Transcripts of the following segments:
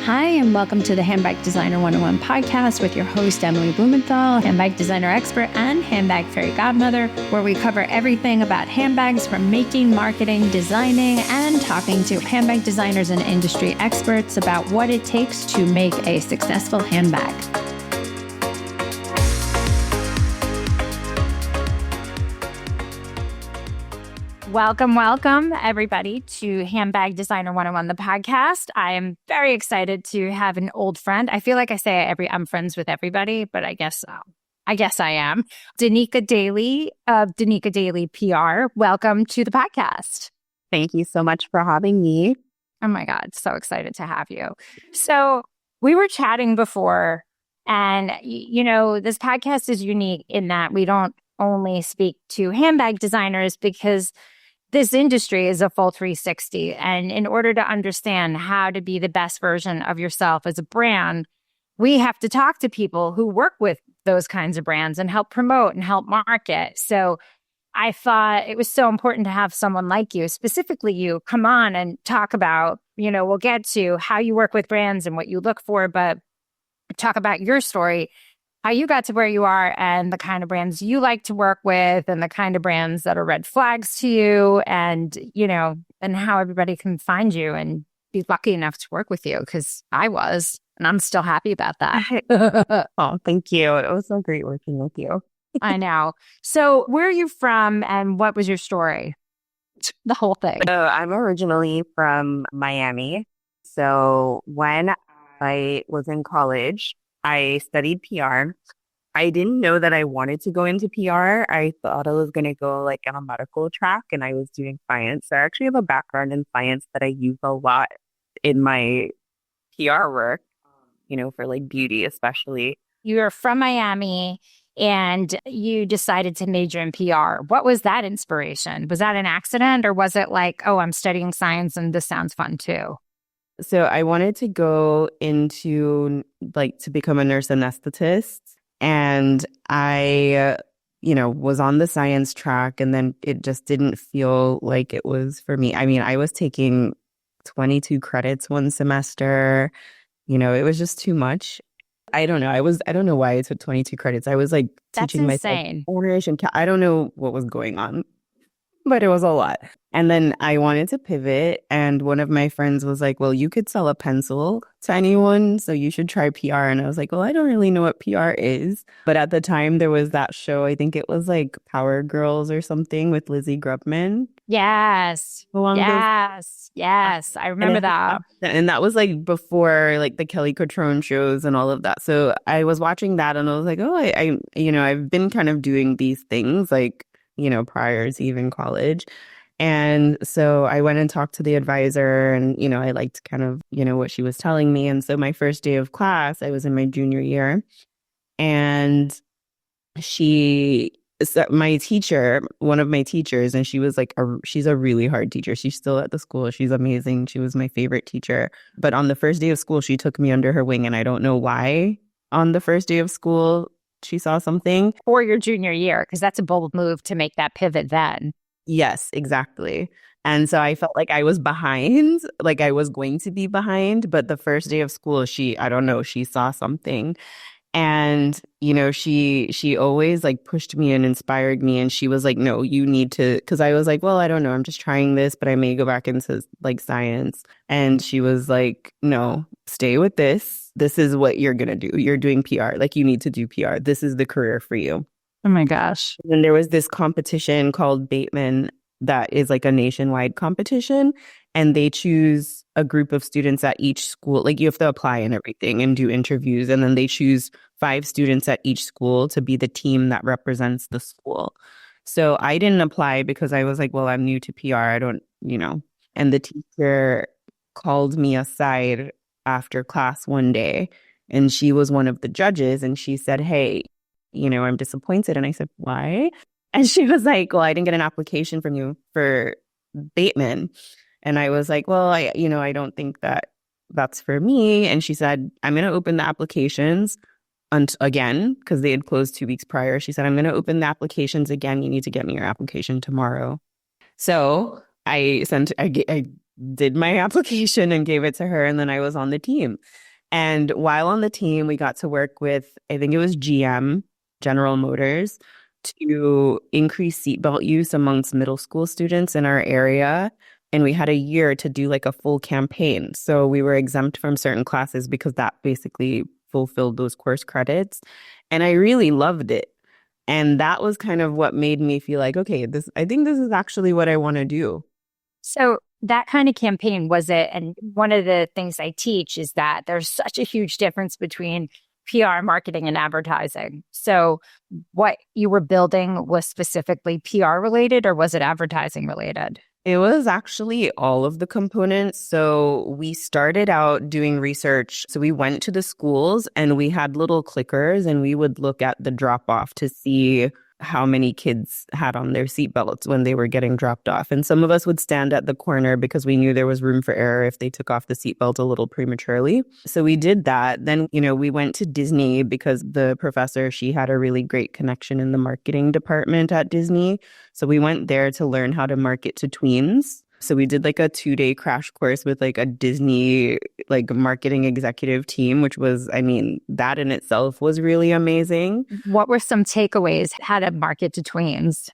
Hi, and welcome to the Handbag Designer 101 podcast with your host, Emily Blumenthal, handbag designer expert and handbag fairy godmother, where we cover everything about handbags from making, marketing, designing, and talking to handbag designers and industry experts about what it takes to make a successful handbag. Welcome, everybody, to Handbag Designer 101, the podcast. I am very excited to have an old friend. I feel like I say I'm friends with everybody, but I guess I am. Dena Daly of Dena Daly PR. Welcome to the podcast. Thank you so much for having me. Oh my God, so excited to have you. So we were chatting before, and this podcast is unique in that we don't only speak to handbag designers because this industry is a full 360. And in order to understand how to be the best version of yourself as a brand, we have to talk to people who work with those kinds of brands and help promote and help market. So I thought it was so important to have someone like you, specifically you, come on and talk about, we'll get to how you work with brands and what you look for, but talk about your story, how you got to where you are and the kind of brands you like to work with and the kind of brands that are red flags to you and, and how everybody can find you and be lucky enough to work with you, because I was, and I'm still happy about that. Oh, thank you. It was so great working with you. I know. So where are you from and what was your story? The whole thing. So I'm originally from Miami. So when I was in college, I studied PR. I didn't know that I wanted to go into PR. I thought I was going to go on a medical track, and I was doing science. So I actually have a background in science that I use a lot in my PR work, for beauty especially. You're from Miami and you decided to major in PR. What was that inspiration? Was that an accident, or was it I'm studying science and this sounds fun too? So I wanted to go into to become a nurse anesthetist, and I, was on the science track, and then it just didn't feel like it was for me. I mean, I was taking 22 credits one semester. It was just too much. I don't know. I don't know why I took 22 credits. I was teaching myself English, and I don't know what was going on, but it was a lot. And then I wanted to pivot, and one of my friends was like, well, you could sell a pencil to anyone, so you should try PR. And I was like, well, I don't really know what PR is. But at the time, there was that show, I think it was Power Girls or something with Lizzie Grubman. Yes. Yes. I remember that. And that was before the 𝐾𝐞𝐬𝐢𝐬 shows and all of that. So I was watching that, and I was like, oh, I've been kind of doing these things prior to even college. And so I went and talked to the advisor, and, I liked kind of, what she was telling me. And so my first day of class, I was in my junior year, and my teacher, one of my teachers, and she was she's a really hard teacher. She's still at the school. She's amazing. She was my favorite teacher. But on the first day of school, she took me under her wing, and I don't know why on the first day of school she saw something. For your junior year, because that's a bold move to make that pivot then. Yes, exactly. And so I felt like I was behind, I was going to be behind. But the first day of school, she saw something. And, she always pushed me and inspired me. And she was like, no, you need to, because I was like, well, I don't know. I'm just trying this, but I may go back into science. And she was like, no, stay with this. This is what you're going to do. You're doing PR. You need to do PR. This is the career for you. Oh my gosh. And there was this competition called Bateman that is a nationwide competition, and they choose a group of students at each school. You have to apply and everything and do interviews, and then they choose 5 students at each school to be the team that represents the school. So I didn't apply because I was like, well, I'm new to PR. I don't, And the teacher called me aside after class one day, and she was one of the judges, and she said, hey, I'm disappointed. And I said, why? And she was like, well, I didn't get an application from you for Bateman. And I was like, well, I don't think that's for me. And she said, I'm going to open the applications again, because they had closed 2 weeks prior. She said, I'm going to open the applications again. You need to get me your application tomorrow. So I did my application and gave it to her. And then I was on the team. And while on the team, we got to work with, I think it was GM, General Motors, to increase seatbelt use amongst middle school students in our area. And we had a year to do like a full campaign. So we were exempt from certain classes because that basically fulfilled those course credits. And I really loved it. And that was kind of what made me feel like, okay, I think this is actually what I want to do. So that kind of campaign was it. And one of the things I teach is that there's such a huge difference between PR, marketing, and advertising. So what you were building was specifically PR related, or was it advertising related? It was actually all of the components. So we started out doing research. So we went to the schools and we had little clickers and we would look at the drop off to see how many kids had on their seatbelts when they were getting dropped off. And some of us would stand at the corner because we knew there was room for error if they took off the seatbelt a little prematurely. So we did that. Then, we went to Disney because the professor, she had a really great connection in the marketing department at Disney. So we went there to learn how to market to tweens. So we did like a 2-day crash course with like a Disney like marketing executive team, which was, that in itself was really amazing. What were some takeaways? How to market to tweens?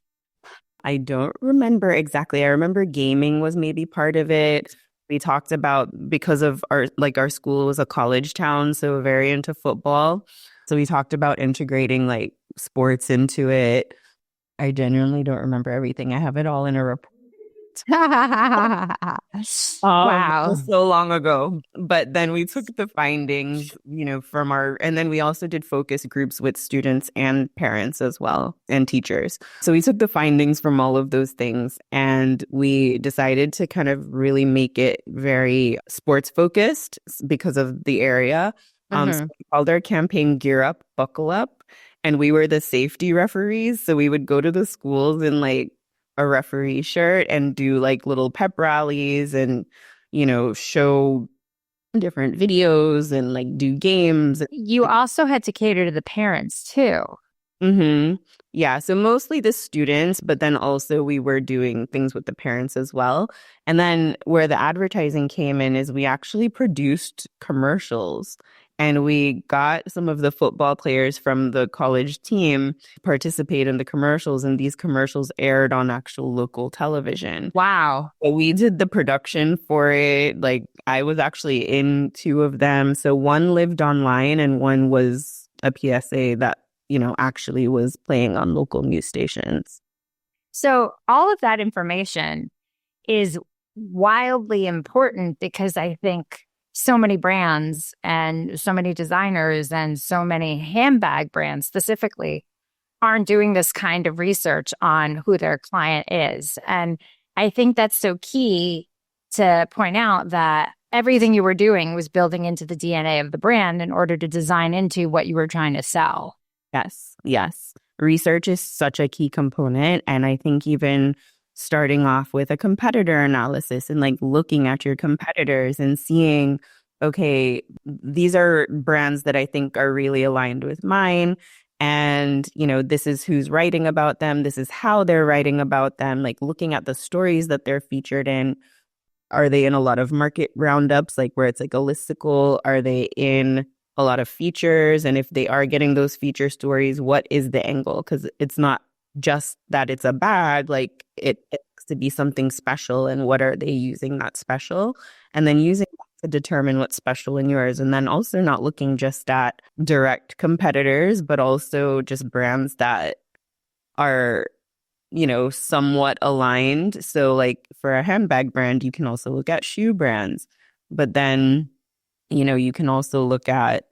I don't remember exactly. I remember gaming was maybe part of it. We talked about, because of our school was a college town, so very into football. So we talked about integrating like sports into it. I genuinely don't remember everything. I have it all in a report. Wow. It was so long ago. But then we took the findings, and then we also did focus groups with students and parents as well, and teachers. So we took the findings from all of those things and we decided to kind of really make it very sports focused because of the area. So we called our campaign Gear Up, Buckle Up. And we were the safety referees. So we would go to the schools in like a referee shirt and do like little pep rallies and, show different videos and like do games. You also had to cater to the parents too. Yeah. So mostly the students, but then also we were doing things with the parents as well. And then where the advertising came in is we actually produced commercials. And we got some of the football players from the college team to participate in the commercials, and these commercials aired on actual local television. Wow. So we did the production for it. Like I was actually in 2 of them. So one lived online and one was a PSA that, actually was playing on local news stations. So all of that information is wildly important because I think so many brands and so many designers and so many handbag brands specifically aren't doing this kind of research on who their client is. And I think that's so key to point out that everything you were doing was building into the DNA of the brand in order to design into what you were trying to sell. Yes. Research is such a key component. And I think even starting off with a competitor analysis and like looking at your competitors and seeing, okay, these are brands that I think are really aligned with mine. And, this is who's writing about them. This is how they're writing about them, like looking at the stories that they're featured in. Are they in a lot of market roundups, like where it's like a listicle? Are they in a lot of features? And if they are getting those feature stories, what is the angle? Because it's not just that it's a bag, like it has to be something special. And what are they using that's special? And then using that to determine what's special in yours. And then also not looking just at direct competitors, but also just brands that are, somewhat aligned. So like for a handbag brand, you can also look at shoe brands. But then, you can also look at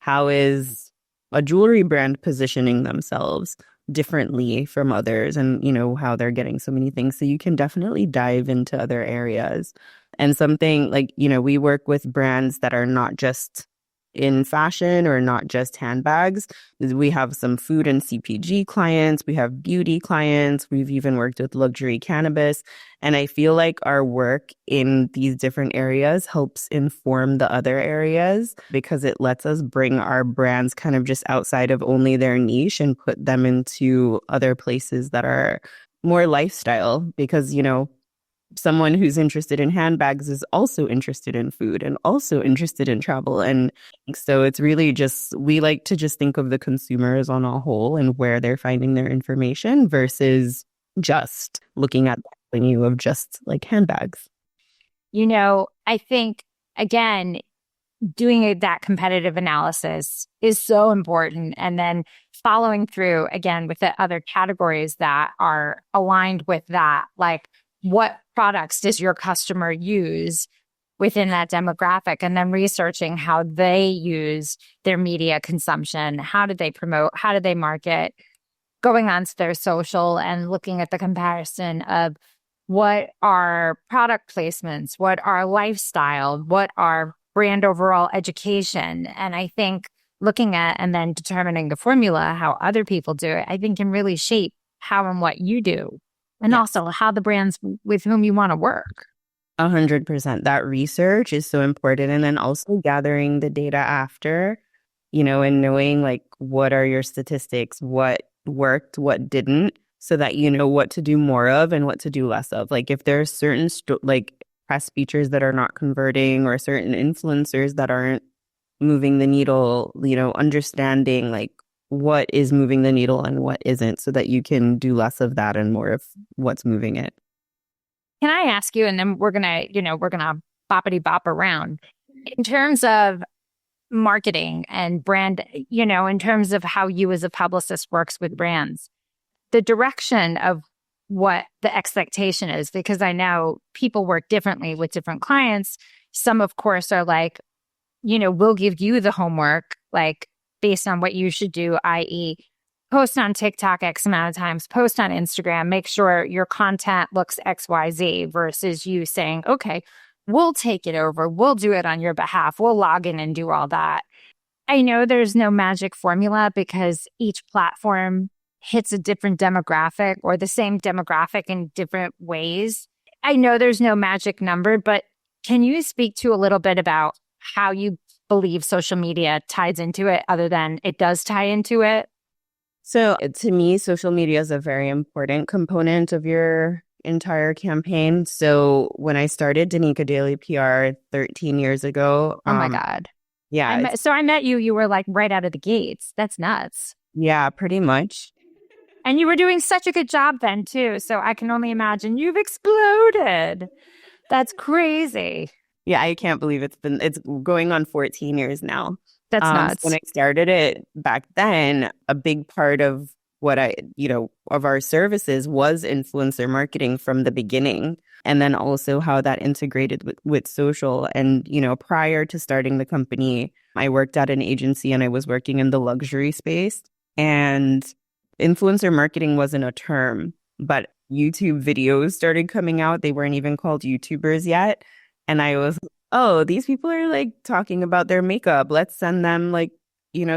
how is a jewelry brand positioning themselves differently from others, and how they're getting so many things. So you can definitely dive into other areas. And something like, we work with brands that are not just in fashion or not just handbags. We have some food and CPG clients. We have beauty clients. We've even worked with luxury cannabis. And I feel like our work in these different areas helps inform the other areas because it lets us bring our brands kind of just outside of only their niche and put them into other places that are more lifestyle because, someone who's interested in handbags is also interested in food and also interested in travel. And so it's really just, we like to just think of the consumers on a whole and where they're finding their information versus just looking at the menu of just like handbags. I think, again, doing that competitive analysis is so important. And then following through again with the other categories that are aligned with that, like what products does your customer use within that demographic, and then researching how they use their media consumption. How did they promote? How did they market? Going on to their social and looking at the comparison of what are product placements, what are lifestyle, what are brand overall education. And I think looking at and then determining the formula, how other people do it, I think can really shape how and what you do. And also how the brands with whom you want to work. 100%. That research is so important. And then also gathering the data after, and knowing like what are your statistics, what worked, what didn't, so that you know what to do more of and what to do less of. Like if there are certain press features that are not converting or certain influencers that aren't moving the needle, understanding like what is moving the needle and what isn't, so that you can do less of that and more of what's moving it. Can I ask you, and then we're going to boppity bop around in terms of marketing and brand, in terms of how you as a publicist works with brands, the direction of what the expectation is, because I know people work differently with different clients. Some, of course, are like, we'll give you the homework, like based on what you should do, i.e., post on TikTok X amount of times, post on Instagram, make sure your content looks XYZ, versus you saying, okay, we'll take it over. We'll do it on your behalf. We'll log in and do all that. I know there's no magic formula because each platform hits a different demographic or the same demographic in different ways. I know there's no magic number, but can you speak to a little bit about how you believe social media ties into it, other than it does tie into it? So to me, social media is a very important component of your entire campaign. So when I started Dena Daly PR 13 years ago. Oh my God. Yeah. I met you, you were like right out of the gates. That's nuts. Yeah, pretty much. And you were doing such a good job then too. So I can only imagine you've exploded. That's crazy. Yeah, I can't believe it's going on 14 years now. That's nuts. When I started it back then, a big part of what of our services was influencer marketing from the beginning. And then also how that integrated with social. And, prior to starting the company, I worked at an agency and I was working in the luxury space. And influencer marketing wasn't a term, but YouTube videos started coming out. They weren't even called YouTubers yet. And I was, oh, these people are like talking about their makeup. Let's send them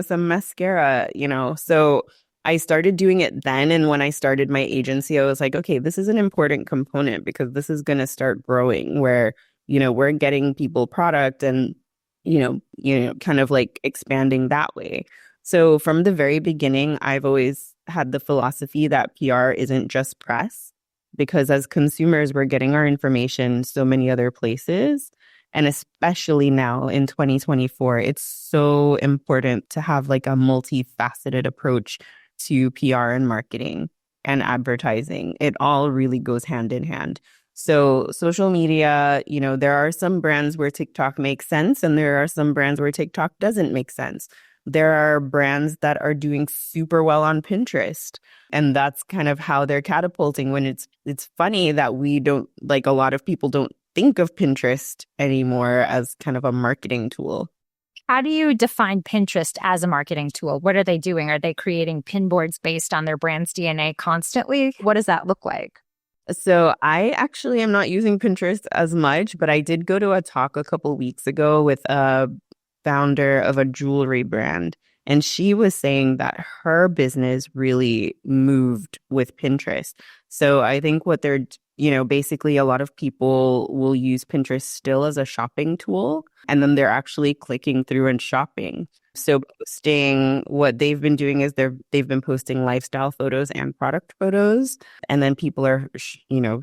some mascara, So I started doing it then. And when I started my agency, I was like, okay, this is an important component because this is going to start growing where, we're getting people product and, kind of like expanding that way. So from the very beginning, I've always had the philosophy that PR isn't just press, because as consumers, we're getting our information so many other places. And especially now in 2024, it's so important to have like a multifaceted approach to PR and marketing and advertising. It all really goes hand in hand. So social media, there are some brands where TikTok makes sense and there are some brands where TikTok doesn't make sense. There are brands that are doing super well on Pinterest, and that's kind of how they're catapulting. When it's funny that we don't, like, a lot of people don't think of Pinterest anymore as kind of a marketing tool. How do you define Pinterest as a marketing tool? What are they doing? Are they creating pin boards based on their brand's DNA constantly? What does that look like? So I actually am not using Pinterest as much, but I did go to a talk a couple weeks ago with a founder of a jewelry brand. And she was saying that her business really moved with Pinterest. So I think what they're basically a lot of people will use Pinterest still as a shopping tool, and then they're actually clicking through and shopping. So posting, what they've been doing is they've been posting lifestyle photos and product photos, and then people are,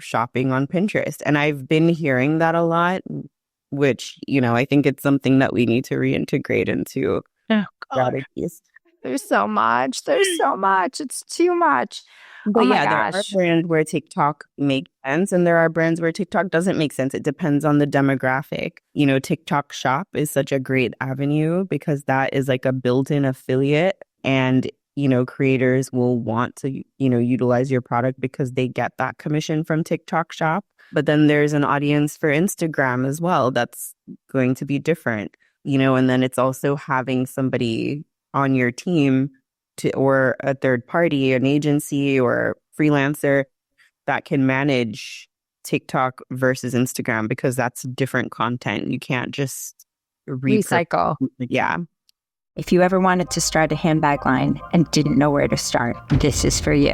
shopping on Pinterest. And I've been hearing that a lot, which, I think it's something that we need to reintegrate into strategies. There's so much. It's too much. But oh my there are gosh. brands where TikTok makes sense, and there are brands where TikTok doesn't make sense. It depends on the demographic. TikTok Shop is such a great avenue because that is like a built-in affiliate, and creators will want to utilize your product because they get that commission from TikTok Shop. But then there's an audience for Instagram as well that's going to be different. And then it's also having somebody on your team or a third party, an agency or freelancer that can manage TikTok versus Instagram, because that's different content. You can't just recycle. Yeah. If you ever wanted to start a handbag line and didn't know where to start, this is for you.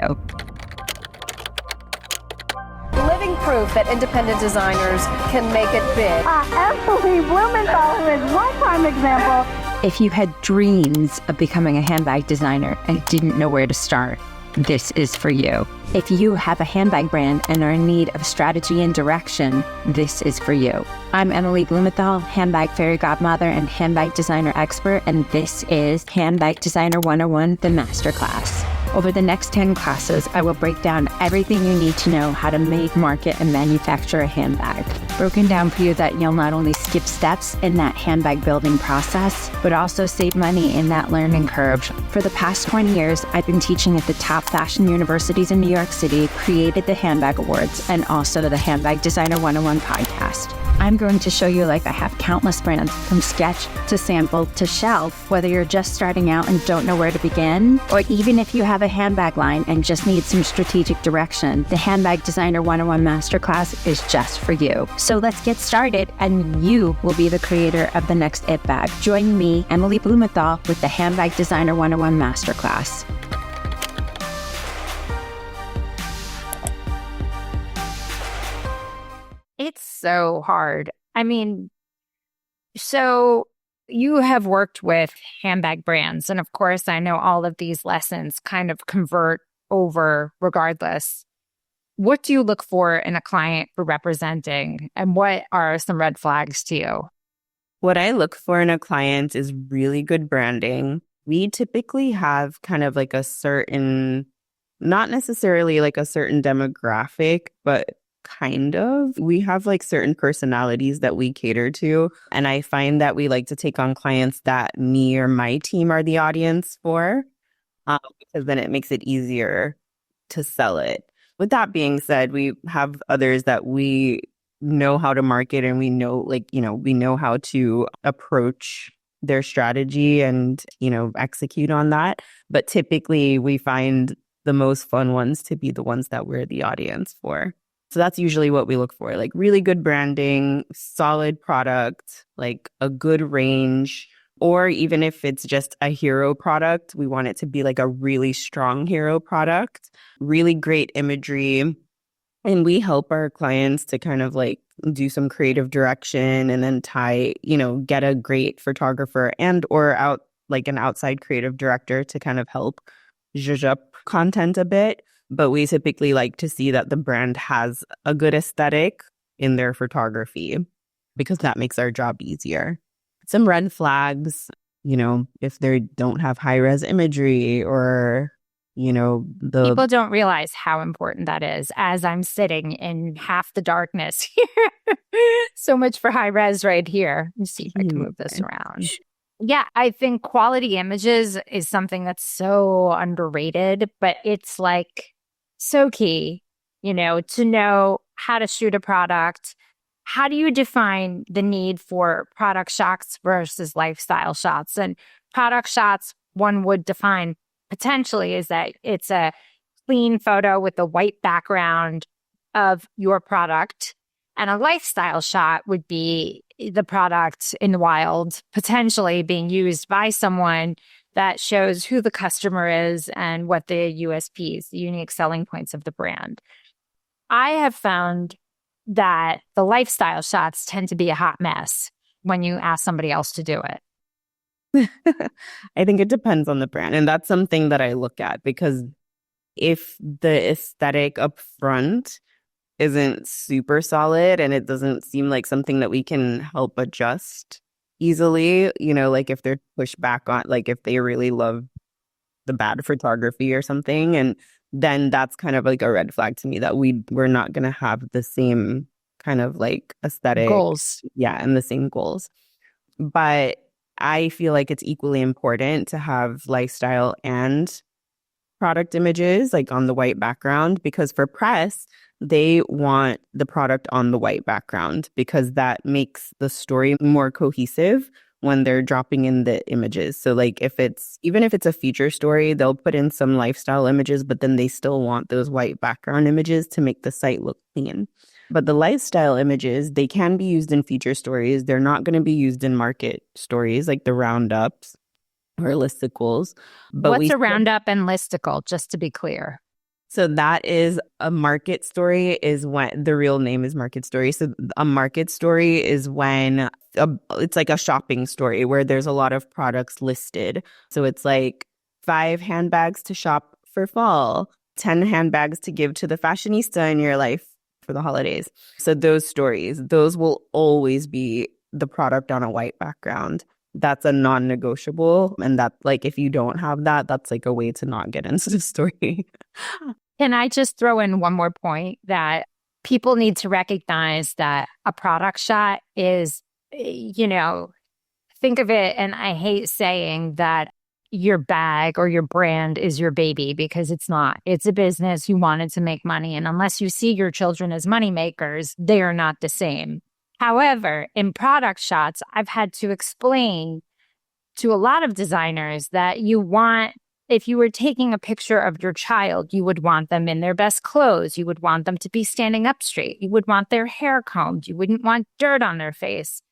Living proof that independent designers can make it big. Emily Blumenthal is one prime example. If you had dreams of becoming a handbag designer and didn't know where to start, this is for you. If you have a handbag brand and are in need of strategy and direction, this is for you. I'm Emily Blumenthal, handbag fairy godmother and handbag designer expert, and this is Handbag Designer 101, the masterclass. Over the next 10 classes, I will break down everything you need to know how to make, market, and manufacture a handbag. Broken down for you that you'll not only skip steps in that handbag building process, but also save money in that learning curve. For the past 20 years, I've been teaching at the top fashion universities in New York City, created the Handbag Awards, and also the Handbag Designer 101 podcast. I'm going to show you like I have countless brands, from sketch to sample to shelf, whether you're just starting out and don't know where to begin, or even if you have a handbag line and just need some strategic direction, the Handbag Designer 101 Masterclass is just for you. So let's get started, and you will be the creator of the next It Bag. Join me, Emily Blumenthal, with the Handbag Designer 101 Masterclass. It's so hard. I mean, so you have worked with handbag brands, and of course, I know all of these lessons kind of convert over regardless. What do you look for in a client for representing, and what are some red flags to you? What I look for in a client is really good branding. We typically have kind of like a certain, not necessarily like a certain demographic, but kind of. We have like certain personalities that we cater to. And I find that we like to take on clients that me or my team are the audience for, because then it makes it easier to sell it. With that being said, we have others that we know how to market, and we know, we know how to approach their strategy and, execute on that. But typically we find the most fun ones to be the ones that we're the audience for. So that's usually what we look for, like really good branding, solid product, like a good range, or even if it's just a hero product, we want it to be like a really strong hero product, really great imagery. And we help our clients to kind of like do some creative direction and then get a great photographer and or an outside creative director to kind of help zhuzh up content a bit. But we typically like to see that the brand has a good aesthetic in their photography, because that makes our job easier. Some red flags, if they don't have high-res imagery, or, People don't realize how important that is, as I'm sitting in half the darkness here. So much for high res right here. Let me see if I can move this around. Yeah, I think quality images is something that's so underrated, but it's like so key, to know how to shoot a product. How do you define the need for product shots versus lifestyle shots? And product shots, one would define potentially is that it's a clean photo with a white background of your product. And a lifestyle shot would be the product in the wild, potentially being used by someone that shows who the customer is and what the USPs, the unique selling points of the brand. I have found that the lifestyle shots tend to be a hot mess when you ask somebody else to do it. I think it depends on the brand. And that's something that I look at, because if the aesthetic up front isn't super solid and it doesn't seem like something that we can help adjust easily, like if they're pushed back on, like if they really love the bad photography or something, and then that's kind of like a red flag to me that we're not going to have the same kind of like aesthetic goals. Yeah, and the same goals. But I feel like it's equally important to have lifestyle and product images like on the white background, because for press, they want the product on the white background because that makes the story more cohesive when they're dropping in the images. So like even if it's a feature story, they'll put in some lifestyle images, but then they still want those white background images to make the site look clean. But the lifestyle images, they can be used in feature stories. They're not going to be used in market stories like the roundups or listicles. But what's a roundup and listicle, just to be clear? So that is a market story, is when the real name is market story. So a market story is when it's like a shopping story where there's a lot of products listed. So it's like 5 handbags to shop for fall, 10 handbags to give to the fashionista in your life for the holidays. So those stories, those will always be the product on a white background. That's a non-negotiable. And that, like, if you don't have that, that's like a way to not get into the story. Can I just throw in one more point that people need to recognize that a product shot is, think of it, and I hate saying that your bag or your brand is your baby, because it's not. It's a business. You want it to make money. And unless you see your children as money makers, they are not the same. However, in product shots, I've had to explain to a lot of designers that if you were taking a picture of your child, you would want them in their best clothes. You would want them to be standing up straight. You would want their hair combed. You wouldn't want dirt on their face.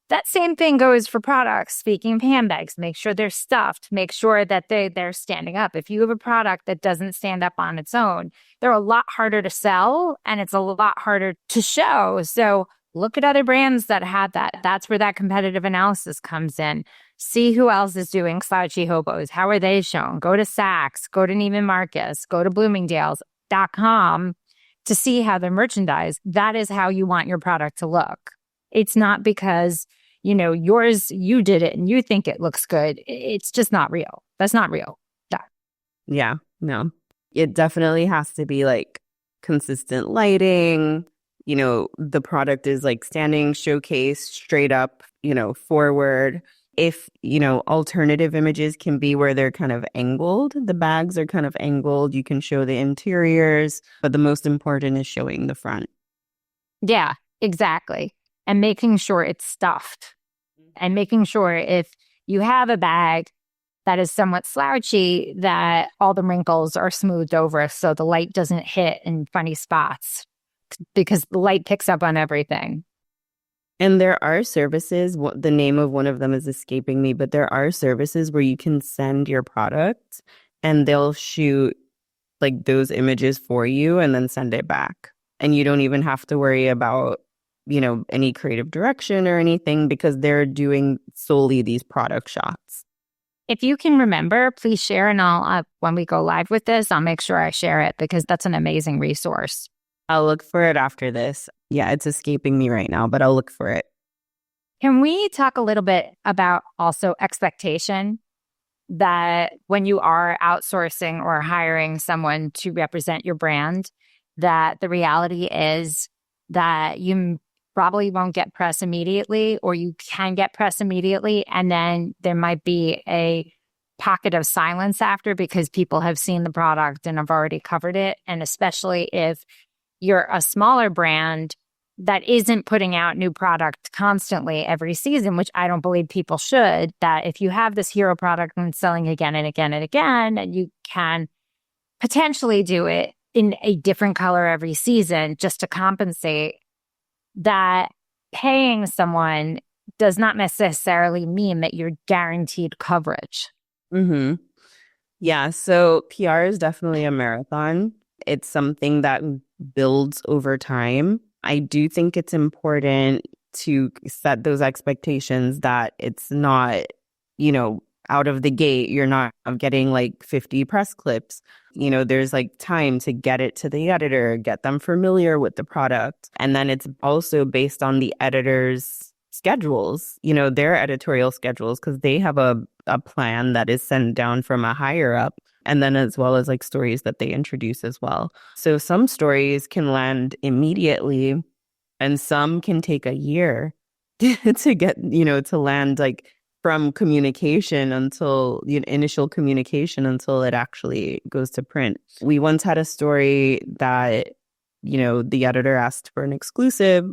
That same thing goes for products. Speaking of handbags, make sure they're stuffed. Make sure that they're standing up. If you have a product that doesn't stand up on its own, they're a lot harder to sell, and it's a lot harder to show. So look at other brands that have that. That's where that competitive analysis comes in. See who else is doing slouchy hobos. How are they shown? Go to Saks, go to Neiman Marcus, go to Bloomingdale's.com to see how they're merchandised. That is how you want your product to look. It's not because, yours, you did it and you think it looks good. It's just not real. That's not real. Yeah, no. It definitely has to be like consistent lighting. The product is like standing showcased straight up, forward. If, alternative images can be where they're kind of angled, the bags are kind of angled, you can show the interiors, but the most important is showing the front. Yeah, exactly. And making sure it's stuffed. And making sure if you have a bag that is somewhat slouchy, that all the wrinkles are smoothed over so the light doesn't hit in funny spots, because the light picks up on everything. And there are services, the name of one of them is escaping me, but there are services where you can send your product and they'll shoot like those images for you and then send it back. And you don't even have to worry about, any creative direction or anything, because they're doing solely these product shots. If you can remember, please share, and when we go live with this, I'll make sure I share it, because that's an amazing resource. I'll look for it after this. Yeah, it's escaping me right now, but I'll look for it. Can we talk a little bit about also expectation, that when you are outsourcing or hiring someone to represent your brand, that the reality is that you probably won't get press immediately, or you can get press immediately, and then there might be a pocket of silence after, because people have seen the product and have already covered it. And especially if you're a smaller brand that isn't putting out new product constantly every season, which I don't believe people should, that if you have this hero product and selling again and again and again, and you can potentially do it in a different color every season just to compensate, that paying someone does not necessarily mean that you're guaranteed coverage. Mm-hmm. Yeah, so PR is definitely a marathon. It's something that builds over time. I do think it's important to set those expectations that it's not, out of the gate, you're not getting like 50 press clips. There's like time to get it to the editor, get them familiar with the product. And then it's also based on the editor's schedules, their editorial schedules, because they have a plan that is sent down from a higher up. And then as well as like stories that they introduce as well. So some stories can land immediately and some can take a year to get, to land like from communication until the initial communication until it actually goes to print. We once had a story that, the editor asked for an exclusive.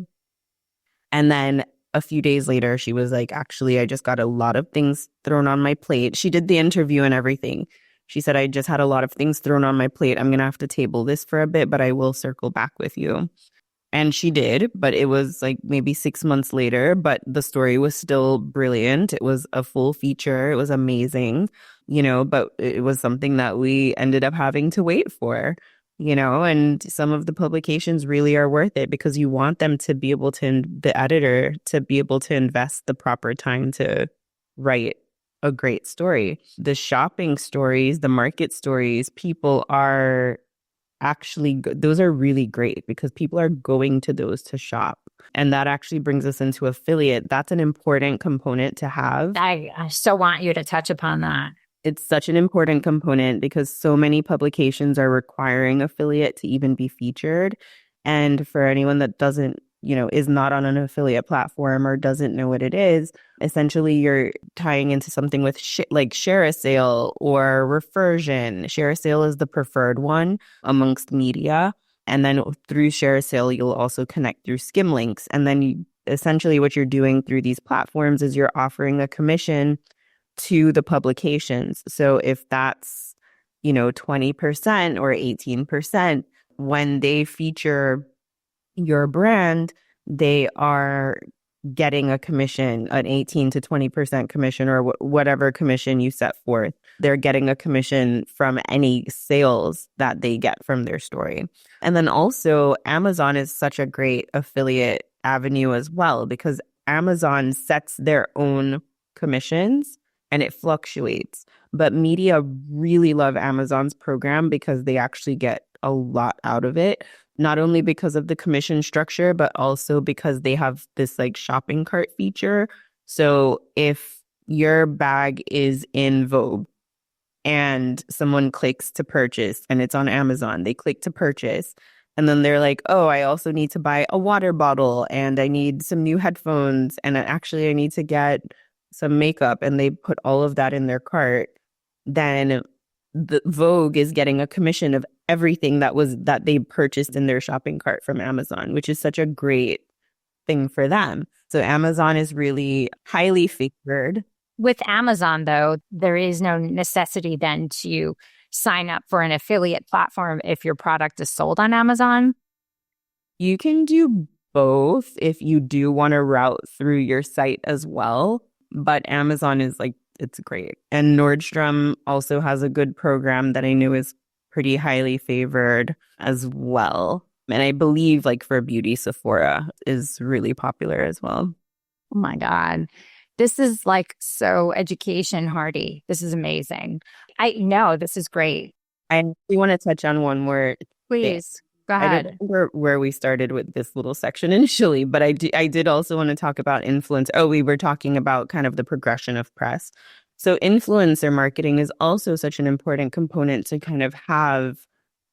And then a few days later, she was like, actually, I just got a lot of things thrown on my plate. She did the interview and everything. She said, I just had a lot of things thrown on my plate. I'm going to have to table this for a bit, but I will circle back with you. And she did, but it was like maybe 6 months later, but the story was still brilliant. It was a full feature. It was amazing, but it was something that we ended up having to wait for, and some of the publications really are worth it because you want them to be able to, the editor to be able to invest the proper time to write a great story. The shopping stories, the market stories, people are actually, those are really great because people are going to those to shop. And that actually brings us into affiliate. That's an important component to have. I so want you to touch upon that. It's such an important component because so many publications are requiring affiliate to even be featured. And for anyone that doesn't, is not on an affiliate platform or doesn't know what it is, essentially you're tying into something with like share a sale or reversion. Share a sale is the preferred one amongst media. And then through share a sale, you'll also connect through skim links. And then essentially what you're doing through these platforms is you're offering a commission to the publications. So if that's, 20% or 18%, when they feature your brand, they are getting a commission, an 18 to 20% commission or whatever commission you set forth. They're getting a commission from any sales that they get from their story. And then also Amazon is such a great affiliate avenue as well because Amazon sets their own commissions and it fluctuates. But media really love Amazon's program because they actually get a lot out of it. Not only because of the commission structure, but also because they have this like shopping cart feature. So if your bag is in Vogue and someone clicks to purchase and it's on Amazon, they click to purchase. And then they're like, oh, I also need to buy a water bottle and I need some new headphones. And actually I need to get some makeup. And they put all of that in their cart. Then the Vogue is getting a commission of everything that they purchased in their shopping cart from Amazon, which is such a great thing for them. So Amazon is really highly favored. With Amazon, though, there is no necessity then to sign up for an affiliate platform if your product is sold on Amazon. You can do both if you do want to route through your site as well. But Amazon is like, it's great. And Nordstrom also has a good program that I know is pretty highly favored as well. And I believe like for beauty, Sephora is really popular as well. Oh my God. This is like so education hardy. This is amazing. I know this is great. I want to touch on one more Please. thing. Go ahead. I don't remember where we started with this little section initially, but I did also want to talk about influence. Oh, we were talking about kind of the progression of press. So influencer marketing is also such an important component to kind of have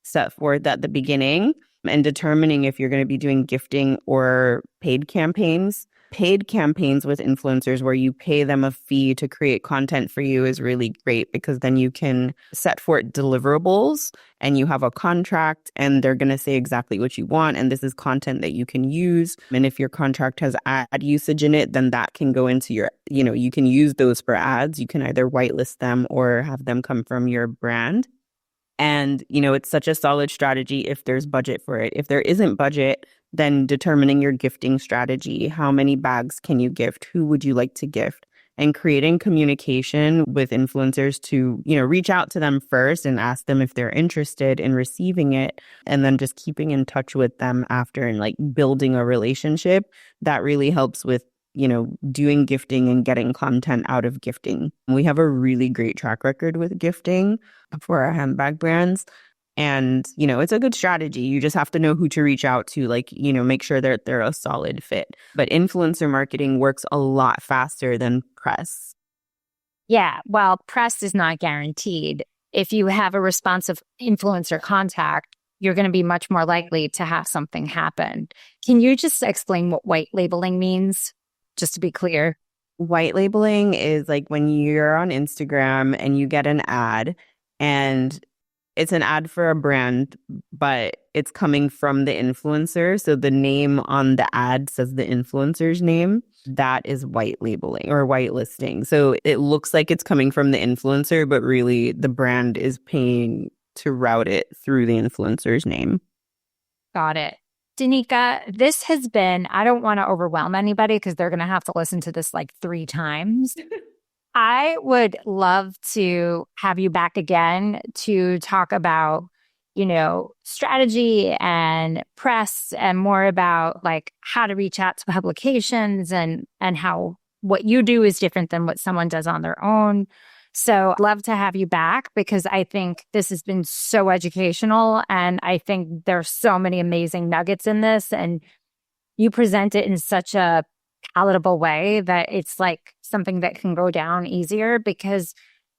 set forth at the beginning and determining if you're going to be doing gifting or paid campaigns. Paid campaigns with influencers where you pay them a fee to create content for you is really great because then you can set forth deliverables and you have a contract and they're going to say exactly what you want. And this is content that you can use. And if your contract has ad usage in it, then that can go into your, you can use those for ads. You can either whitelist them or have them come from your brand. And, it's such a solid strategy if there's budget for it. If there isn't budget, then determining your gifting strategy. How many bags can you gift? Who would you like to gift? and creating communication with influencers to, reach out to them first and ask them if they're interested in receiving it, and then just keeping in touch with them after and like building a relationship. That really helps with, doing gifting and getting content out of gifting. We have a really great track record with gifting for our handbag brands. And, it's a good strategy. You just have to know who to reach out to, make sure that they're a solid fit. But influencer marketing works a lot faster than press. Yeah, well, press is not guaranteed. If you have a responsive influencer contact, you're going to be much more likely to have something happen. Can you just explain what white labeling means, just to be clear? White labeling is like when you're on Instagram and you get an ad, and it's an ad for a brand, but it's coming from the influencer. So the name on the ad says the influencer's name. That is white labeling or whitelisting. So it looks like it's coming from the influencer, but really the brand is paying to route it through the influencer's name. Got it. Danica, this has been, I don't want to overwhelm anybody because they're going to have to listen to this like 3 times. I would love to have you back again to talk about, strategy and press and more about like how to reach out to publications and how what you do is different than what someone does on their own. So I'd love to have you back because I think this has been so educational, and I think there's so many amazing nuggets in this, and you present it in such a palatable way that it's like something that can go down easier, because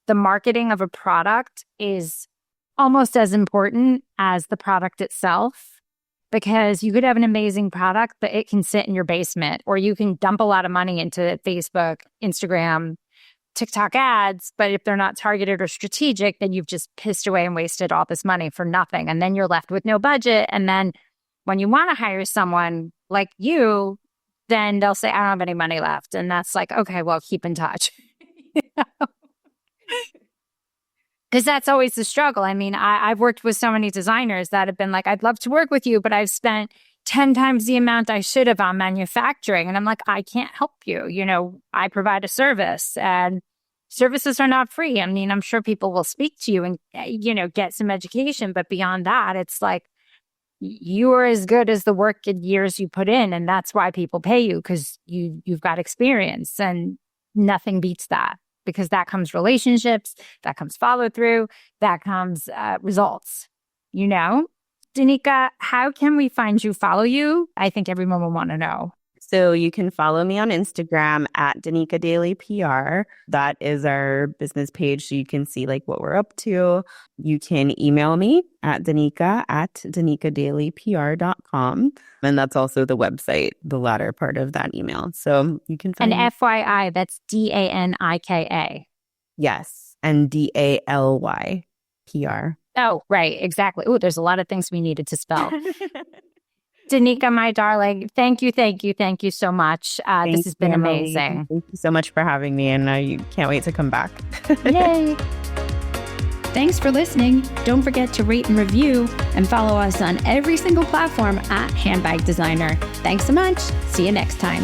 the marketing of a product is almost as important as the product itself, because you could have an amazing product, but it can sit in your basement, or you can dump a lot of money into Facebook, Instagram, TikTok ads, but if they're not targeted or strategic, then you've just pissed away and wasted all this money for nothing. And then you're left with no budget. And then when you want to hire someone like you, then they'll say, I don't have any money left. And that's like, okay, well, keep in touch. Because that's always the struggle. I mean, I've worked with so many designers that have been like, I'd love to work with you, but I've spent 10 times the amount I should have on manufacturing. And I'm like, I can't help you. I provide a service, and services are not free. I mean, I'm sure people will speak to you and, get some education. But beyond that, it's like, you are as good as the work and years you put in. And that's why people pay you, because you've got experience, and nothing beats that, because that comes relationships, that comes follow through, that comes results, Danica, how can we find you, follow you? I think everyone will want to know. So you can follow me on Instagram at Dena Daly PR. That is our business page, so you can see like what we're up to. You can email me at danica@danicadalypr.com. And that's also the website, the latter part of that email. So you can find And FYI, that's DANIKA. Yes. And DALY PR. Oh, right. Exactly. Oh, there's a lot of things we needed to spell. Danica, my darling, thank you so much. This has been amazing. Thank you so much for having me, and I can't wait to come back. Yay. Thanks for listening. Don't forget to rate and review, and follow us on every single platform at Handbag Designer. Thanks so much. See you next time.